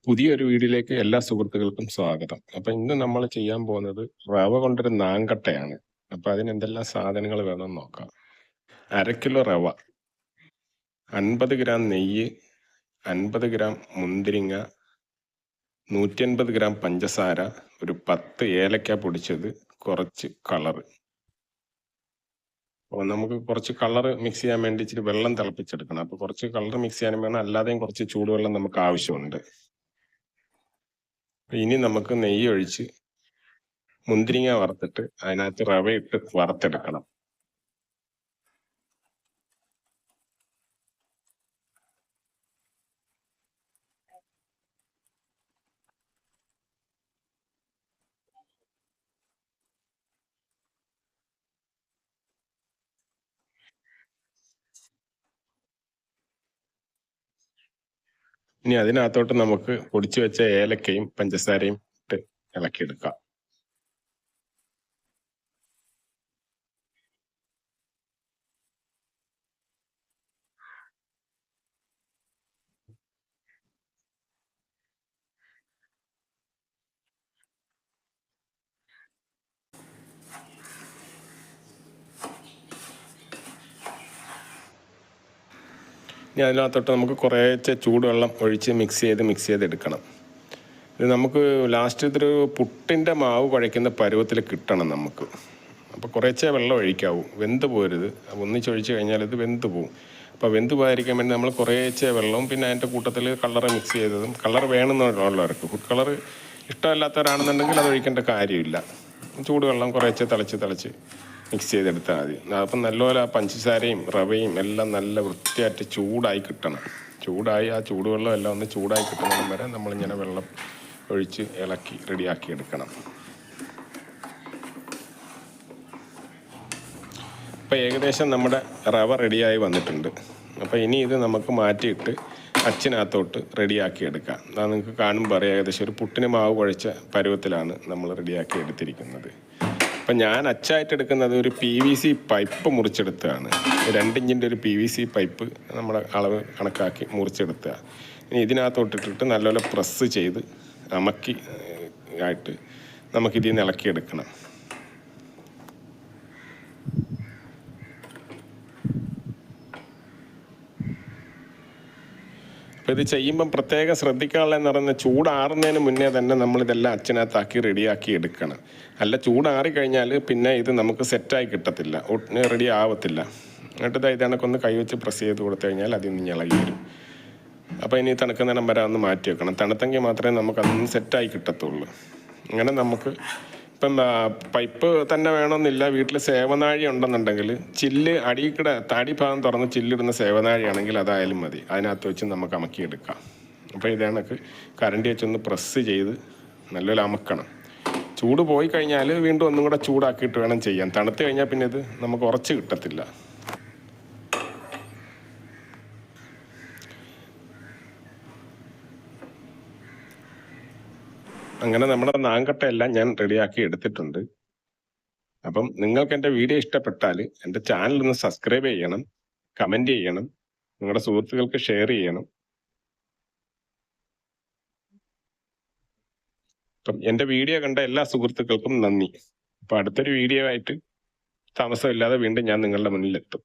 പുതിയൊരു വീഡിയോയിലേക്ക് എല്ലാ സുഹൃത്തുക്കൾക്കും സ്വാഗതം. അപ്പൊ ഇന്ന് നമ്മൾ ചെയ്യാൻ പോകുന്നത് റവ കൊണ്ടൊരു നാങ്കട്ടയാണ്. അപ്പൊ അതിന് എന്തെല്ലാം സാധനങ്ങൾ വേണമെന്ന് നോക്കാം. 1/2 കിലോ റവ, 50 ഗ്രാം നെയ്യ്, 50 ഗ്രാം മുന്തിരിങ്ങ, 150 ഗ്രാം പഞ്ചസാര, ഒരു 10 ഏലക്ക പൊടിച്ചത്, കുറച്ച് കളർ. അപ്പോൾ നമുക്ക് കുറച്ച് കളർ മിക്സ് ചെയ്യാൻ വേണ്ടി ഇച്ചിരി വെള്ളം തിളപ്പിച്ചെടുക്കണം. അപ്പോൾ കുറച്ച് കളർ മിക്സ് ചെയ്യാനും വേണം, അല്ലാതെയും കുറച്ച് ചൂടുവെള്ളം നമുക്ക് ആവശ്യമുണ്ട്. ഇനി നമുക്ക് നെയ്യ് ഒഴിച്ച് മുന്തിരിങ്ങ വറുത്തിട്ട് അതിനകത്ത് റവ ഇട്ട് വറുത്തെടുക്കണം. ഇനി അതിനകത്തോട്ട് നമുക്ക് പൊടിച്ചു വെച്ച ഏലക്കയും പഞ്ചസാരയും ഇട്ട് ഇളക്കിയെടുക്കാം. ഇനി അതിനകത്തോട്ട് നമുക്ക് കുറേശ്ശെ ചൂടുവെള്ളം ഒഴിച്ച് മിക്സ് ചെയ്തെടുക്കണം. ഇത് നമുക്ക് ലാസ്റ്റ് ഇതൊരു പുട്ടിൻ്റെ മാവ് കുഴയ്ക്കുന്ന പരുവത്തിൽ കിട്ടണം നമുക്ക്. അപ്പോൾ കുറേശ്ശെ വെള്ളം ഒഴിക്കാവൂ, വെന്ത് പോരുത്. ഒന്നിച്ചൊഴിച്ച് കഴിഞ്ഞാൽ ഇത് വെന്ത് പോവും. അപ്പോൾ വെന്ത് പോകാതിരിക്കാൻ വേണ്ടി നമ്മൾ കുറേശ്ശെ വെള്ളവും പിന്നെ അതിൻ്റെ കൂട്ടത്തിൽ കളർ മിക്സ് ചെയ്തതും. കളർ വേണമെന്നുള്ളവർക്ക്, ഫുഡ് കളർ ഇഷ്ടമല്ലാത്തവരാണെന്നുണ്ടെങ്കിൽ അത് ഒഴിക്കേണ്ട കാര്യമില്ല. ചൂടുവെള്ളം കുറേശ്ശെ തിളച്ച് മിക്സ് ചെയ്തെടുത്താൽ മതി. അപ്പം നല്ലപോലെ ആ പഞ്ചസാരയും റവയും എല്ലാം നല്ല വൃത്തിയായിട്ട് ചൂടായി കിട്ടണം. ചൂടായി ആ ചൂടുവെള്ളം എല്ലാം ഒന്ന് ചൂടായി കിട്ടുന്നതിന് വരെ നമ്മളിങ്ങനെ വെള്ളം ഒഴിച്ച് ഇളക്കി റെഡിയാക്കി എടുക്കണം. അപ്പോൾ ഏകദേശം നമ്മുടെ റവ റെഡിയായി വന്നിട്ടുണ്ട്. അപ്പോൾ ഇനി ഇത് നമുക്ക് മാറ്റിയിട്ട് അച്ചിനകത്തോട്ട് റെഡിയാക്കി എടുക്കാം. അത് നിങ്ങൾക്ക് കാണുമ്പോൾ അറിയാം, ഏകദേശം ഒരു പുട്ടിന് മാവ് കുഴച്ച പരുവത്തിലാണ് നമ്മൾ റെഡിയാക്കി എടുത്തിരിക്കുന്നത്. അപ്പം ഞാൻ അച്ചായിട്ട് എടുക്കുന്നത് ഒരു PVC പൈപ്പ് മുറിച്ചെടുത്തതാണ്. 2 ഇഞ്ചിൻ്റെ ഒരു PVC പൈപ്പ് നമ്മുടെ അളവ് കണക്കാക്കി മുറിച്ചെടുത്തുക. ഇനി ഇതിനകത്തോട്ടിട്ടിട്ട് നല്ലപോലെ പ്രസ് ചെയ്ത് അമക്കി ആയിട്ട് നമുക്കിതിൽ നിന്ന് ഇളക്കിയെടുക്കണം. അപ്പോൾ ഇത് ചെയ്യുമ്പം പ്രത്യേകം ശ്രദ്ധിക്കാനുള്ളതെന്ന് പറയുന്നത്, ചൂടാറുന്നതിന് മുന്നേ തന്നെ നമ്മളിതെല്ലാം അച്ചിനകത്താക്കി റെഡിയാക്കി എടുക്കണം. അല്ല ചൂടാറിക്കഴിഞ്ഞാൽ പിന്നെ ഇത് നമുക്ക് സെറ്റായി കിട്ടത്തില്ല, റെഡി ആവത്തില്ല. എന്നിട്ട് ഇതണക്കൊന്ന് കൈവച്ച് പ്രസ് ചെയ്ത് കൊടുത്തു കഴിഞ്ഞാൽ അതിൽ നിന്ന് ഇളകി വരും. അപ്പോൾ ഇനി തണുക്കുന്നതിനം വരെ ഒന്ന് മാറ്റി വെക്കണം. തണുത്തെങ്കിൽ മാത്രമേ നമുക്കതൊന്ന് സെറ്റായി കിട്ടത്തുള്ളൂ. അങ്ങനെ നമുക്ക് ഇപ്പം പൈപ്പ് തന്നെ വേണമെന്നില്ല. വീട്ടിൽ സേവനാഴി ഉണ്ടെന്നുണ്ടെങ്കിൽ ചില്ല് അടിയിൽക്കൂടെ താടി ഭാഗം തുറന്ന് ചില്ലിടുന്ന സേവനാഴിയാണെങ്കിൽ അതായാലും മതി. അതിനകത്ത് വെച്ച് നമുക്ക് അമക്കിയെടുക്കാം. അപ്പോൾ ഇതേണക്ക് കരണ്ടി വെച്ചൊന്ന് പ്രസ് ചെയ്ത് നല്ലപോലെ അമക്കണം. ചൂട് പോയി കഴിഞ്ഞാൽ വീണ്ടും ഒന്നും കൂടെ ചൂടാക്കിയിട്ട് വേണം ചെയ്യാൻ. തണുത്ത് കഴിഞ്ഞാൽ പിന്നെ ഇത് നമുക്ക് ഉറച്ച് കിട്ടത്തില്ല. അങ്ങനെ നമ്മുടെ നാങ്കട്ടയെല്ലാം ഞാൻ റെഡിയാക്കി എടുത്തിട്ടുണ്ട്. അപ്പം നിങ്ങൾക്ക് എൻ്റെ വീഡിയോ ഇഷ്ടപ്പെട്ടാൽ എൻ്റെ ചാനൽ ഒന്ന് സബ്സ്ക്രൈബ് ചെയ്യണം, കമൻറ്റ് ചെയ്യണം, നിങ്ങളുടെ സുഹൃത്തുക്കൾക്ക് ഷെയർ ചെയ്യണം. അപ്പം എൻ്റെ വീഡിയോ കണ്ട എല്ലാ സുഹൃത്തുക്കൾക്കും നന്ദി. അപ്പം അടുത്തൊരു വീഡിയോ ആയിട്ട് താമസമില്ലാതെ വീണ്ടും ഞാൻ നിങ്ങളുടെ മുന്നിലെത്തും.